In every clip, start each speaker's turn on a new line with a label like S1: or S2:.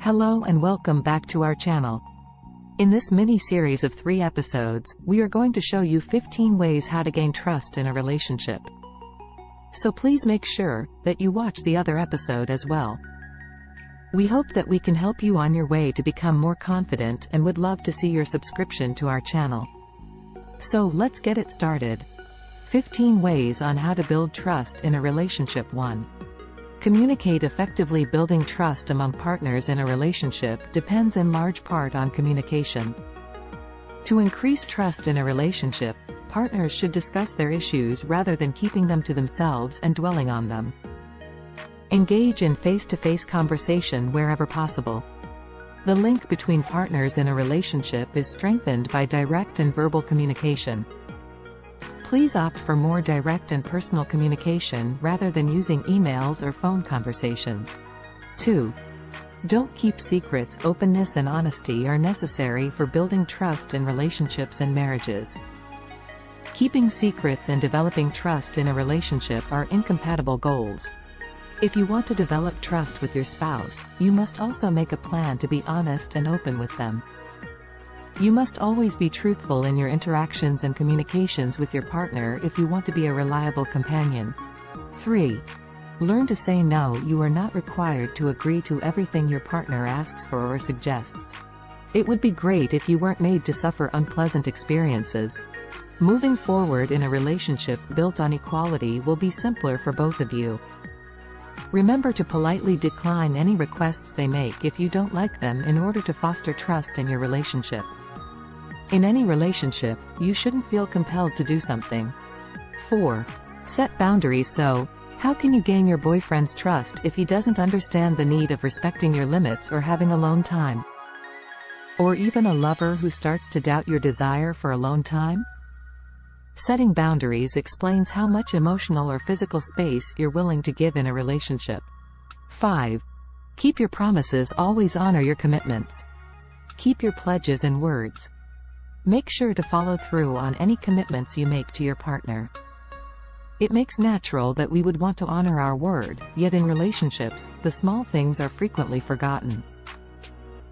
S1: Hello and welcome back to our channel. In this mini-series of 3 episodes, we are going to show you 15 ways how to gain trust in a relationship. So please make sure that you watch the other episode as well. We hope that we can help you on your way to become more confident and would love to see your subscription to our channel. So let's get it started. 15 ways on how to build trust in a relationship. 1. Communicate effectively. Building trust among partners in a relationship depends in large part on communication. To increase trust in a relationship, partners should discuss their issues rather than keeping them to themselves and dwelling on them. Engage in face-to-face conversation wherever possible. The link between partners in a relationship is strengthened by direct and verbal communication. Please opt for more direct and personal communication rather than using emails or phone conversations. 2. Don't keep secrets. Openness and honesty are necessary for building trust in relationships and marriages. Keeping secrets and developing trust in a relationship are incompatible goals. If you want to develop trust with your spouse, you must also make a plan to be honest and open with them. You must always be truthful in your interactions and communications with your partner if you want to be a reliable companion. 3. Learn to say no. You are not required to agree to everything your partner asks for or suggests. It would be great if you weren't made to suffer unpleasant experiences. Moving forward in a relationship built on equality will be simpler for both of you. Remember to politely decline any requests they make if you don't like them in order to foster trust in your relationship. In any relationship, you shouldn't feel compelled to do something. 4. Set boundaries. So, how can you gain your boyfriend's trust if he doesn't understand the need of respecting your limits or having alone time? Or even a lover who starts to doubt your desire for alone time? Setting boundaries explains how much emotional or physical space you're willing to give in a relationship. 5. Keep your promises. Always honor your commitments. Keep your pledges and words. Make sure to follow through on any commitments you make to your partner. It makes natural that we would want to honor our word, yet in relationships, the small things are frequently forgotten.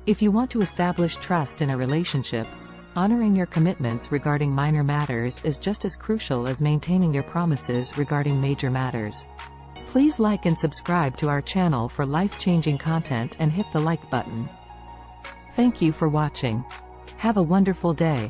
S1: If you want to establish trust in a relationship, honoring your commitments regarding minor matters is just as crucial as maintaining your promises regarding major matters. Please like and subscribe to our channel for life-changing content and hit the like button. Thank you for watching. Have a wonderful day.